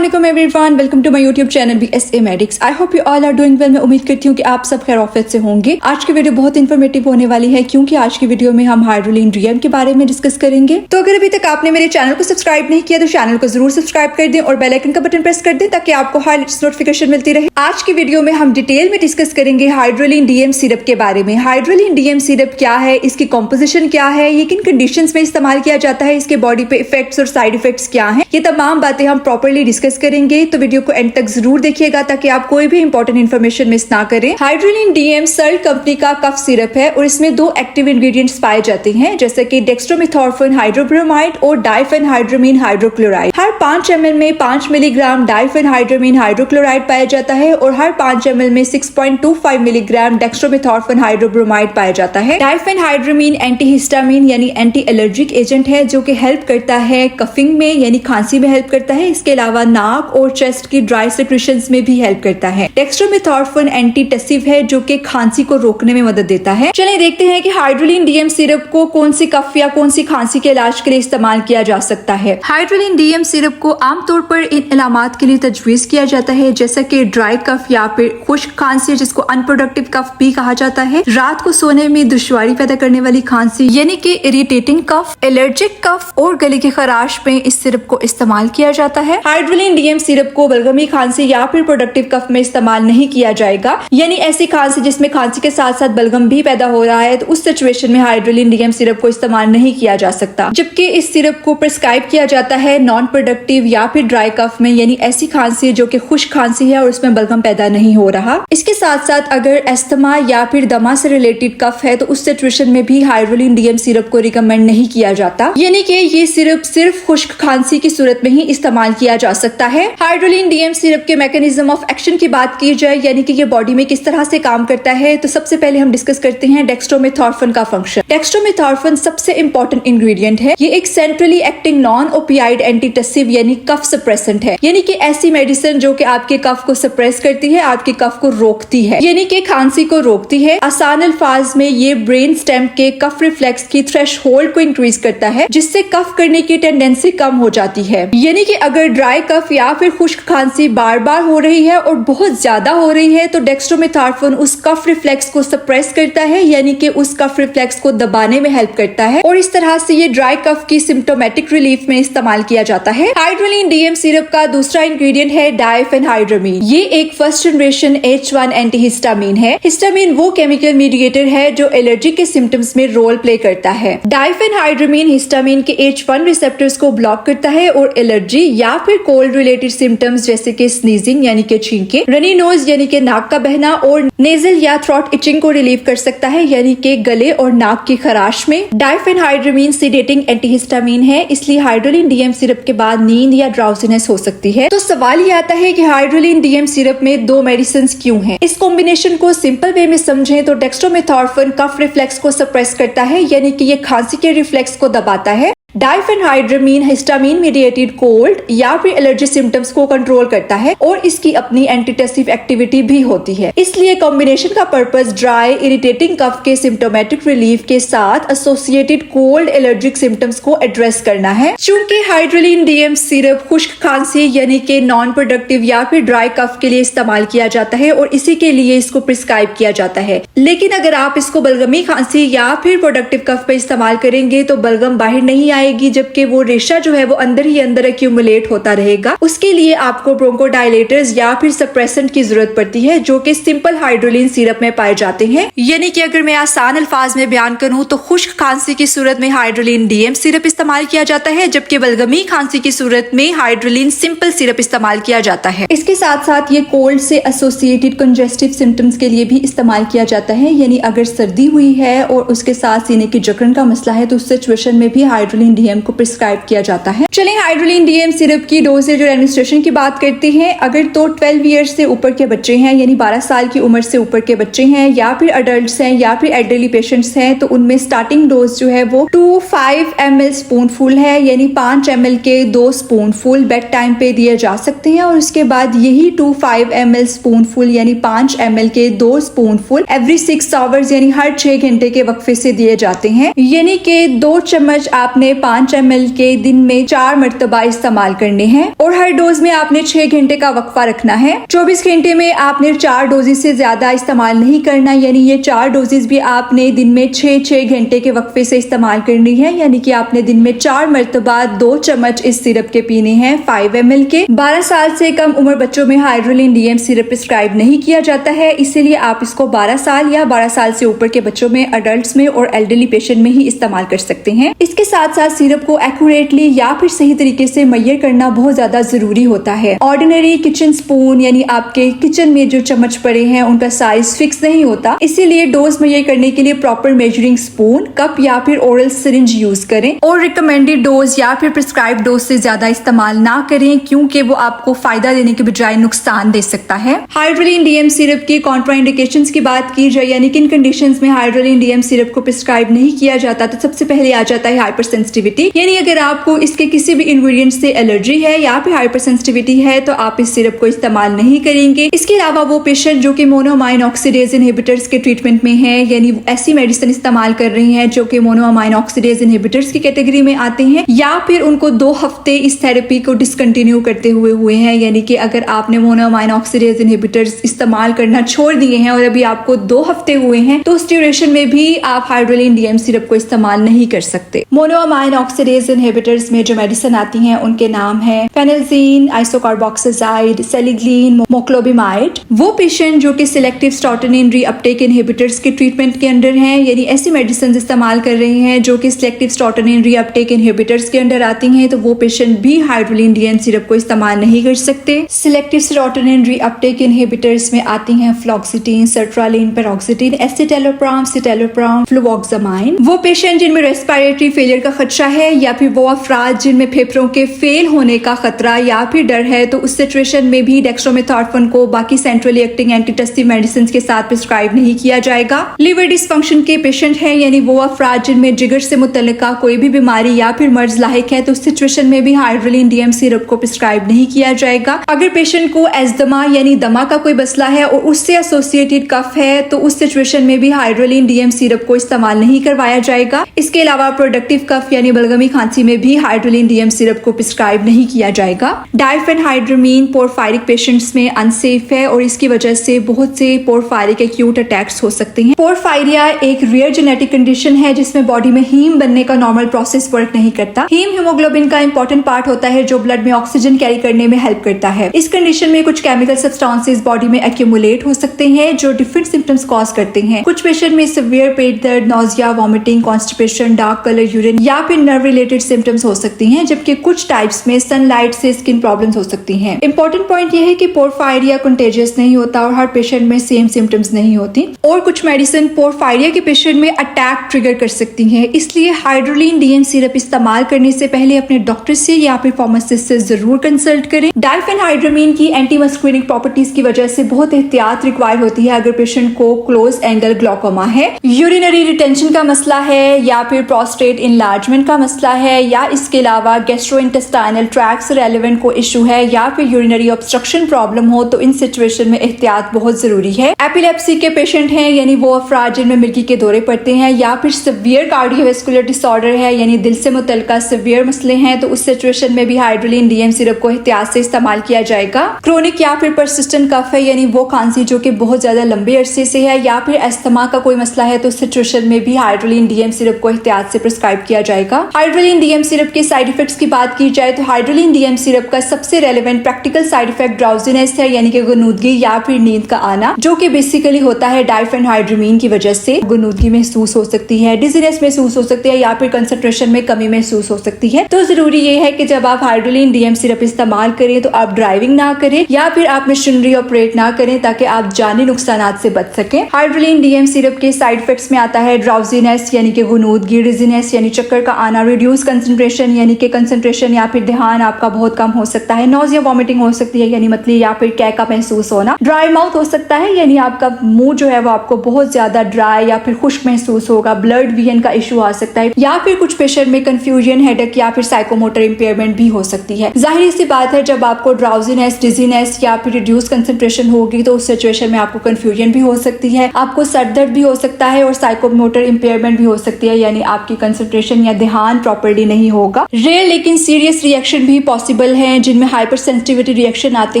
अस्सलाम everyone, welcome to my YouTube channel BSA Medics। I hope you all are doing well. मैं उम्मीद करती हूँ कि आप सब खैरियत से होंगे। आज की वीडियो बहुत इन्फॉर्मेटिव होने वाली है क्योंकि आज की वीडियो में हम हाइड्रोलिन DM के बारे में डिस्कस करेंगे। तो अगर अभी तक आपने मेरे चैनल को सब्सक्राइब नहीं किया तो चैनल को जरूर सब्सक्राइब कर दें और बेल आइकन का बटन प्रेस कर दें ताकि आपको हर लेटेस्ट नोटिफिकेशन मिलती रहे। आज की वीडियो में हम डिटेल में डिस्कस करेंगे हाइड्रोलिन DM सिरप के बारे में। हाइड्रोलिन DM सिरप क्या है, इसकी कॉम्पोजिशन क्या है, ये किन कंडीशंस में इस्तेमाल किया जाता है, इसके बॉडी पे इफेक्ट्स और साइड इफेक्ट्स क्या हैं, ये तमाम बातें हम प्रॉपर्ली डिस्कस करेंगे। तो वीडियो को एंड तक जरूर देखिएगा ताकि आप कोई भी इंपॉर्टेंट इन्फॉर्मेशन मिस ना करें। हाइड्रोलिन DM सर्ल कंपनी का कफ सिरप है और इसमें दो एक्टिव इंग्रेडिएंट्स पाए जाते हैं जैसे कि डेक्स्ट्रोमेथॉर्फन हाइड्रोब्रोमाइड और डाइफेनहाइड्रामीन हाइड्रोक्लोराइड। हर 5 ml में 5 मिलीग्राम डाइफेनहाइड्रामीन हाइड्रोक्लोराइड पाया जाता है और हर 5 ml में 6.25 मिलीग्राम डेक्स्ट्रोमेथॉर्फन हाइड्रोब्रोमाइड पाया जाता है। डाइफेनहाइड्रामीन एंटीहिस्टामिन यानी एंटी एलर्जिक एजेंट है जो कि हेल्प करता है कफिंग में यानी खांसी में हेल्प करता है। इसके अलावा नाक और चेस्ट की ड्राई सिक्रेशंस में भी हेल्प करता है। डेक्स्ट्रोमेथॉर्फन एंटीटसिव है जो कि खांसी को रोकने में मदद देता है। चलिए देखते हैं कि हाइड्रोलिन DM सिरप को कौन सी कफ या कौन सी खांसी के इलाज के लिए इस्तेमाल किया जा सकता है। हाइड्रोलिन DM सिरप को आमतौर पर इन इलामात के लिए तजवीज किया जाता है जैसा कि ड्राई कफ या फिर खुश्क खांसी जिसको अनप्रोडक्टिव कफ भी कहा जाता है, रात को सोने में दुश्वारी पैदा करने वाली खांसी यानी कि इरिटेटिंग कफ, एलर्जिक कफ और गले की खराश में इस सिरप को इस्तेमाल किया जाता है। हाइड्रोलिन DM सिरप को बलगमी खांसी या फिर प्रोडक्टिव कफ में इस्तेमाल नहीं किया जाएगा यानी ऐसी खांसी जिसमें खांसी के साथ साथ बलगम भी पैदा हो रहा है तो उस सिचुएशन में हाइड्रोलिन DM सिरप को इस्तेमाल नहीं किया जा सकता। जबकि इस सिरप को प्रिस्क्राइब किया जाता है नॉन प्रोडक्टिव या फिर ड्राई कफ में यानी ऐसी खांसी जो कि खुश्क खांसी है और उसमें बलगम पैदा नहीं हो रहा। इसके साथ साथ अगर एस्थमा या फिर दमा से रिलेटेड कफ है तो उस सिचुएशन में भी हाइड्रोलिन DM सिरप को रिकमेंड नहीं किया जाता यानी कि ये सिरप सिर्फ खुश्क खांसी की सूरत में ही इस्तेमाल किया जा सकता है। हाइड्रोलिन DM सिरप के मैकेनिज्म ऑफ एक्शन की बात की जाए यानी कि ये बॉडी में किस तरह से काम करता है तो सबसे पहले हम डिस्कस करते हैं डेक्स्ट्रोमेथॉर्फन का फंक्शन। डेक्स्ट्रोमेथॉर्फन सबसे इंपॉर्टेंट इंग्रेडिएंट है। ये एक centrally acting non opioid antitussive यानी कफ सप्रेसेंट है यानी कि ऐसी मेडिसिन जो कि आपके कफ को सप्रेस करती है, आपके कफ को रोकती है यानी कि खांसी को रोकती है। आसान अल्फाज में ये ब्रेन स्टेम के कफ रिफ्लेक्स की थ्रेशहोल्ड को इंक्रीज करता है जिससे कफ करने की टेंडेंसी कम हो जाती है। यानी कि अगर ड्राई कफ या फिर खुश्क खांसी बार बार हो रही है और बहुत ज्यादा हो रही है तो डेक्स्ट्रोमेथॉर्फन उस कफ रिफ्लेक्स को सप्रेस करता है यानी कि उस कफ रिफ्लेक्स को दबाने में हेल्प करता है और इस तरह से ये ड्राई कफ की सिम्प्टोमेटिक रिलीफ में इस्तेमाल किया जाता है। हाइड्रोलिन DM सिरप का दूसरा इंग्रेडिएंट है डाइफेनहाइड्रामीन। ये एक फर्स्ट जनरेशन H1 एंटीहिस्टामिन है। हिस्टामिन वो केमिकल मीडिएटर है जो एलर्जी के सिम्टम्स में रोल प्ले करता है। डाइफेनहाइड्रामीन हिस्टामिन के H1 रिसेप्टर्स को ब्लॉक करता है और एलर्जी या फिर कोल्ड रिलेटेड सिम्टम्स जैसे कि स्नीजिंग यानी कि छींके, रनी नोज यानी कि नाक का बहना और नेजल या थ्रोट इचिंग को रिलीव कर सकता है यानी कि गले और नाक की खराश में। डाइफेनहाइड्रामीन सीडेटिंग एंटीहिस्टामिन है इसलिए हाइड्रोलिन DM सिरप के बाद नींद या ड्राउजीनेस हो सकती है। तो सवाल ये आता है कि हाइड्रोलिन DM सिरप में दो मेडिसिन क्यों हैं? इस कॉम्बिनेशन को सिंपल वे में समझें तो डेक्स्ट्रोमेथॉर्फन कफ रिफ्लेक्स को सप्रेस करता है यानी कि ये खांसी के रिफ्लेक्स को दबाता है। डाइफेनहाइड्रामीन हिस्टामिन मीडिएटेड कोल्ड या फिर एलर्जी सिम्टम्स को कंट्रोल करता है और इसकी अपनी एंटीटसिव एक्टिविटी भी होती है। इसलिए कॉम्बिनेशन का पर्पस ड्राई इरिटेटिंग कफ के सिम्टोमेटिक रिलीफ के साथ एसोसिएटेड कोल्ड एलर्जिक सिम्टम्स को एड्रेस करना है। चूंकि हाइड्रोलिन DM सिरप खुश्क खांसी यानी कि नॉन प्रोडक्टिव या फिर ड्राई कफ के लिए इस्तेमाल किया जाता है और इसी के लिए इसको प्रिस्क्राइब किया जाता है, लेकिन अगर आप इसको बलगमी खांसी या फिर प्रोडक्टिव कफ पे इस्तेमाल करेंगे तो बलगम बाहर नहीं आएगी जबकि वो रेशा जो है वो अंदर ही अंदर एक्यूमुलेट होता रहेगा। उसके लिए आपको ब्रोंकोडायलेटर्स या फिर सप्रेसेंट की जरूरत पड़ती है जो कि सिंपल हाइड्रोलिन सिरप में पाए जाते हैं। यानी कि अगर मैं आसान अल्फाज में बयान करूं तो खुश्क खांसी की सूरत में हाइड्रोलिन DM सिरप इस्तेमाल किया जाता है जबकि बलगमी खांसी की सूरत में हाइड्रोलिन सिंपल सिरप इस्तेमाल किया जाता है। इसके साथ साथ ये कोल्ड से एसोसिएटेड कंजेस्टिव सिम्टम्स के लिए भी इस्तेमाल किया जाता है यानी अगर सर्दी हुई है और उसके साथ सीने की जकड़न का मसला है तो उस सिचुएशन में भी हाइड्रोलिन DM को प्रिस्क्राइब किया जाता है। चलिए हाइड्रोलिन DM सिरप की डोजेज और एडमिनिस्ट्रेशन की बात करते हैं। अगर तो 12 ईयर्स से ऊपर के बच्चे हैं यानी 12 साल की उम्र से ऊपर के बच्चे हैं या फिर अडल्ट्स हैं या फिर एल्डरली पेशेंट्स हैं तो उनमें स्टार्टिंग डोज जो है वो 2-5 ml स्पूनफुल है यानी 5 ml के 2 स्पूनफुल बेड टाइम पे दिए जा सकते हैं और उसके बाद यही 2-5 ml स्पूनफुल यानी 5 ml के 2 स्पूनफुल एवरी 6 आवर्स यानी हर 6 घंटे के वक्फे से दिए जाते हैं। यानी कि 2 चम्मच आपने 5 ml के दिन में 4 मरतबा इस्तेमाल करने हैं और हर डोज में आपने 6 घंटे का वक्फा रखना है। 24 घंटे में आपने 4 डोजेस से ज्यादा इस्तेमाल नहीं करना, यानी ये 4 डोजेस भी आपने दिन में 6 घंटे के वक्फे से इस्तेमाल करनी है, यानी कि आपने दिन में 4 मरतबा 2 चम्मच इस सिरप के पीने हैं 5 ml के। 12 साल से कम उम्र बच्चों में हाइड्रोलिन डीएम सिरप प्रिस्क्राइब नहीं किया जाता है, इसीलिए आप इसको 12 साल या 12 साल से ऊपर के बच्चों में, अडल्ट में और एल्डरली पेशेंट में ही इस्तेमाल कर सकते हैं। इसके साथ साथ सिरप को एक्यूरेटली या फिर सही तरीके से मैयर करना बहुत ज्यादा जरूरी होता है। ऑर्डिनरी किचन स्पून यानी आपके किचन में जो चम्मच पड़े हैं उनका साइज फिक्स नहीं होता, इसीलिए डोज मैयर करने के लिए प्रॉपर मेजरिंग स्पून, कप या फिर ओरल सिरिंज यूज करें और रिकमेंडेड डोज या फिर प्रिस्क्राइब डोज से ज्यादा इस्तेमाल ना करें, क्योंकि वो आपको फायदा देने के बजाय नुकसान दे सकता है। हाइड्रोलिन डीएम सिरप की कॉन्ट्राइंडिकेशंस की बात की जाए, यानी किन कंडीशंस में हाइड्रोलिन डीएम सिरप को प्रिस्क्राइब नहीं किया जाता, तो सबसे पहले आ जाता है हाइपर सेंसिटिविटी, यानी अगर आपको इसके किसी भी इंग्रेडिएंट से एलर्जी है या फिर हाइपर सेंसिटिविटी है तो आप इस सिरप को इस्तेमाल नहीं करेंगे। इसके अलावा वो पेशेंट जो कि मोनोअमाइन ऑक्सीडेज इनहिबिटर्स के ट्रीटमेंट में है, यानी ऐसी मेडिसिन इस्तेमाल कर रही हैं जो कि मोनोअमाइन ऑक्सीडेज इनहिबिटर्स की कैटेगरी में आते हैं, या फिर उनको 2 हफ्ते इस थेरेपी को डिसकंटिन्यू करते हुए हैं, यानी कि अगर आपने मोनोअमाइन ऑक्सीडेज इनहिबिटर्स इस्तेमाल करना छोड़ दिए हैं और अभी आपको 2 हफ्ते हुए हैं, तो उस ड्यूरेशन में भी आप हाइड्रोलिन डीएम सिरप को इस्तेमाल नहीं कर सकते। मोनोअमाइन ऑक्सीडेज इनहिबिटर्स में जो मेडिसिन आती हैं उनके नाम है फेनेल्जीन, आइसोकार्बोक्सिलाइड, सेलिग्लीन, मोक्लोबिमाइड। वो पेशेंट जो कि सिलेक्टिव स्टॉटिनिन रीअपटेक इनहिबिटर्स के ट्रीटमेंट के अंडर हैं, यानी ऐसी मेडिसिन इस्तेमाल कर रही हैं जो कि सिलेक्टिव स्टॉटिनिन रीअपटेक इनहिबिटर्स के अंडर आती हैं, तो वो पेशेंट भी हाइड्रोलिन डीएम सिरप को इस्तेमाल नहीं कर सकते। सिलेक्टिव स्टॉटिनिन रीअपटेक इनहिबिटर्स में आती हैं फ्लॉक्सिटीन, सर्ट्रालिन, पेरोक्सिटीन, एसिटेलोप्राम, सिटेलोप्राम, फ्लुवोक्सामाइन। वो पेशेंट जिनमें रेस्पिरेटरी फेलियर का खदशा है या फिर वो अफराद जिनमें फेफड़ों के फेल होने का खतरा या फिर डर है, तो उस सिचुएशन में भी डेक्स्ट्रोमेथॉर्फन को बाकी सेंट्रली एक्टिंग एंटीटस्टिव मेडिसिन के साथ प्रिस्क्राइब नहीं किया जाएगा। लिवर डिसफंक्शन के पेशेंट है, यानी वो अफराद जिनमें जिगर से मुतल्लिका कोई भी बीमारी या फिर मर्ज लाहिक है, तो उस सिचुएशन में भी हाइड्रोलिन डीएम सिरप को प्रिस्क्राइब नहीं किया जाएगा। अगर पेशेंट को एस्दमा यानी दमा का कोई मसला है और उससे एसोसिएटेड कफ है, तो उस सिचुएशन में भी हाइड्रोलिन डीएम सिरप को इस्तेमाल नहीं करवाया जाएगा। इसके अलावा प्रोडक्टिव कफ यानी बलगमी खांसी में भी हाइड्रोलिन डीएम सिरप को प्रिस्क्राइब नहीं किया जाएगा। डाइफेनहाइड्रामीन पोरफायरिक पेशेंट्स में अनसेफ है और इसकी वजह से बहुत से पोरफायरिक एक्यूट अटैक्स हो सकते हैं। पोरफायरिया एक रेयर जेनेटिक कंडीशन है जिसमें बॉडी में हीम बनने का नॉर्मल प्रोसेस वर्क नहीं करता। हीम हीमोग्लोबिन का इंपॉर्टेंट पार्ट होता है जो ब्लड में ऑक्सीजन कैरी करने में हेल्प करता है। इस कंडीशन में कुछ केमिकल सब्सटेंसेस बॉडी में एक्यूमुलेट हो सकते हैं जो डिफरेंट सिम्टम्स कॉज करते हैं। कुछ पेशेंट में सिवियर पेट दर्द, nausea, vomiting, constipation, dark colour urine या फिर नर्व रिलेटेड सिम्टम्स हो सकती हैं, जबकि कुछ टाइप्स में सनलाइट से स्किन प्रॉब्लम्स हो सकती हैं। इंपॉर्टेंट पॉइंट यह है कि पोरफायरिया कंटेजियस नहीं होता और हर पेशेंट में सेम सिम्टम्स नहीं होती, और कुछ मेडिसिन पोरफायरिया के पेशेंट में अटैक ट्रिगर कर सकती है। इसलिए हाइड्रोलिन डीएम सिरप इस्तेमाल करने से पहले अपने डॉक्टर से या फिर फार्मासिस्ट से जरूर कंसल्ट करें। डाइफेनहाइड्रामीन की एंटी मस्कुलिनिक प्रॉपर्टीज की वजह से बहुत एहतियात रिक्वायर होती है अगर पेशेंट को क्लोज एंगल ग्लाकोमा है, यूरिनरी रिटेंशन का मसला है या फिर प्रोस्टेट इनलार्जमेंट का मसला है, या इसके अलावा गैस्ट्रोइंटेस्टाइनल ट्रैक्ट से रेलेवेंट कोई इशू है, या फिर यूरिनरी ऑब्स्ट्रक्शन प्रॉब्लम हो, तो इन सिचुएशन में एहतियात बहुत जरूरी है। एपिलेप्सी के पेशेंट हैं, यानी वो अफराद जिनमें मिर्गी के दौरे पड़ते हैं, या फिर सिवियर कार्डियोवैस्कुलर डिसऑर्डर है, यानी दिल से मुतल्लिका सिवियर मसले हैं, तो उस सिचुएशन में भी हाइड्रोलिन डीएम सिरप को एहतियात से इस्तेमाल किया जाएगा। क्रोनिक या फिर परसिस्टेंट कफ है, यानी वो खांसी जो कि बहुत ज्यादा लंबे अरसे से है, या फिर अस्थमा का कोई मसला है, तो उस सिचुएशन में भी हाइड्रोलिन डीएम सिरप को एहतियात से प्रिस्क्राइब किया जाएगा। हाइड्रोलिन डीएम सिरप के साइड इफेक्ट्स की बात की जाए तो हाइड्रोलिन डीएम सिरप का सबसे relevant practical side effect drowsiness है, यानी कि गुनूदगी या फिर नींद का आना, जो कि बेसिकली होता है डाइफेनहाइड्रामीन की वजह से। गुनूदगी महसूस हो सकती है, डिजीनेस महसूस हो सकती है, या फिर कंसंट्रेशन में कमी महसूस हो सकती है। तो जरूरी ये है कि जब आप हाइड्रोलिन डीएम सिरप इस्तेमाल करें तो आप ड्राइविंग ना करें या फिर आप मशीनरी ऑपरेट ना करें, ताकि आप जानी नुकसान से बच सकें। हाइड्रोलिन डीएम सिरप के साइड इफेक्ट्स में आता है ड्राउजीनेस यानी कि गुनूदगी, डिजीनेस यानी चक्कर का आना, रिड्यूस कंसंट्रेशन यानी कि कंसंट्रेशन या फिर ध्यान आपका बहुत कम हो सकता है, नोजिया वॉमिटिंग हो सकती है यानी मतली या फिर कै का महसूस होना, ड्राई माउथ हो सकता है यानी आपका मुंह जो है वो आपको बहुत ज्यादा ड्राई या फिर खुश्क महसूस होगा, ब्लड विजन का इशू आ सकता है, या फिर कुछ पेशेंट में कंफ्यूजन, हेडेक या फिर साइकोमोटर इंपेयरमेंट भी हो सकती है। जाहिर सी बात है जब आपको ड्राउजीनेस, डिजीनेस या फिर रिड्यूस कंसंट्रेशन होगी तो उस सिचुएशन में आपको कंफ्यूजन भी हो सकती है, आपको सर दर्द भी हो सकता है और साइकोमोटर इंपेयरमेंट भी हो सकती है, यानी आपकी कंसंट्रेशन या इम्तिहान प्रॉपरली नहीं होगा। रेयर लेकिन सीरियस रिएक्शन भी पॉसिबल हैं जिनमें हाइपर सेंसिटिविटी रिएक्शन आते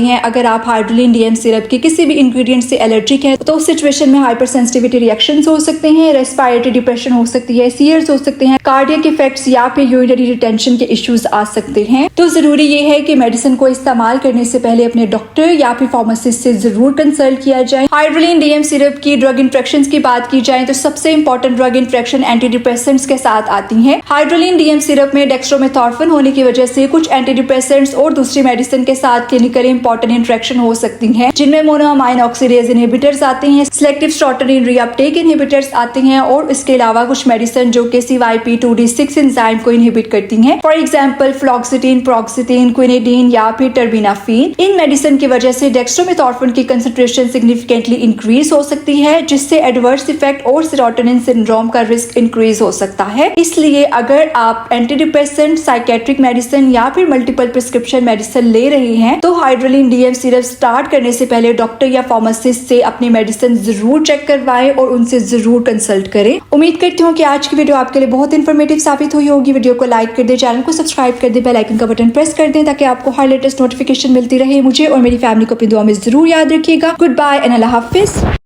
हैं। अगर आप हाइड्रोलिन डीएम सिरप के किसी भी इंग्रेडिएंट से एलर्जिक है तो उस सिचुएशन में हाइपर सेंसिटिविटी रिएक्शंस हो सकते हैं, रेस्पिरेटरी डिप्रेशन हो सकती है, सीयर्स हो सकते हैं, कार्डियक इफेक्ट्स या फिर यूरिनरी रिटेंशन के इश्यूज आ सकते हैं। तो जरूरी ये है कि मेडिसिन को इस्तेमाल करने से पहले अपने डॉक्टर या फिर फार्मासिस्ट से जरूर कंसल्ट किया जाए। हाइड्रोलिन डीएम सिरप की ड्रग इंट्रैक्शंस की बात की जाए तो सबसे important drug interaction anti depressants के साथ आती है। हाइड्रोलिन डीएम सिरप में डेक्स्ट्रोमेथॉर्फिन होने की वजह से कुछ एंटी डिप्रेसेंट्स और दूसरी मेडिसिन के साथ क्लिनिकली इंपॉर्टेंट इंट्रैक्शन हो सकती है, जिनमें मोनोअमाइन ऑक्सीडेज इनहिबिटर्स आते हैं, सिलेक्टिव स्ट्रोटिनिन रीअपटेक इनहिबिटर्स आते हैं और इसके अलावा कुछ मेडिसिन जो कि CYP2D6 एंजाइम को इनहिबिट करती हैं। फॉर एग्जांपल फ्लॉक्सिटिन, प्रोक्सिटिन, क्विनिडीन या फिर टर्बिनाफिन। इन मेडिसिन की वजह से डेक्स्ट्रोमेथॉर्फिन की कंसंट्रेशन सिग्निफिकेंटली इंक्रीज हो सकती है, जिससे एडवर्स इफेक्ट और सेरोटोनिन सिंड्रोम का रिस्क इंक्रीज हो सकता है। इसलिए अगर आप एंटी डिप्रेसेंट, साइकेट्रिक मेडिसिन या फिर मल्टीपल प्रिस्क्रिप्शन मेडिसिन ले रहे हैं तो हाइड्रोलिन डीएम सिरप स्टार्ट करने से पहले डॉक्टर या फार्मासिस्ट से अपनी मेडिसिन जरूर चेक करवाएं और उनसे जरूर कंसल्ट करें। उम्मीद करती हूँ कि आज की वीडियो आपके लिए बहुत इंफॉर्मेटिव साबित हुई होगी। वीडियो को लाइक कर दे, चैनल को सब्सक्राइब कर दे, बेल आइकन का बटन प्रेस कर दें ताकि आपको हर लेटेस्ट नोटिफिकेशन मिलती रहे। मुझे और मेरी फैमिली को अपनी दुआ में जरूर याद रखिएगा। गुड बाय एंड अल्लाह हाफिज।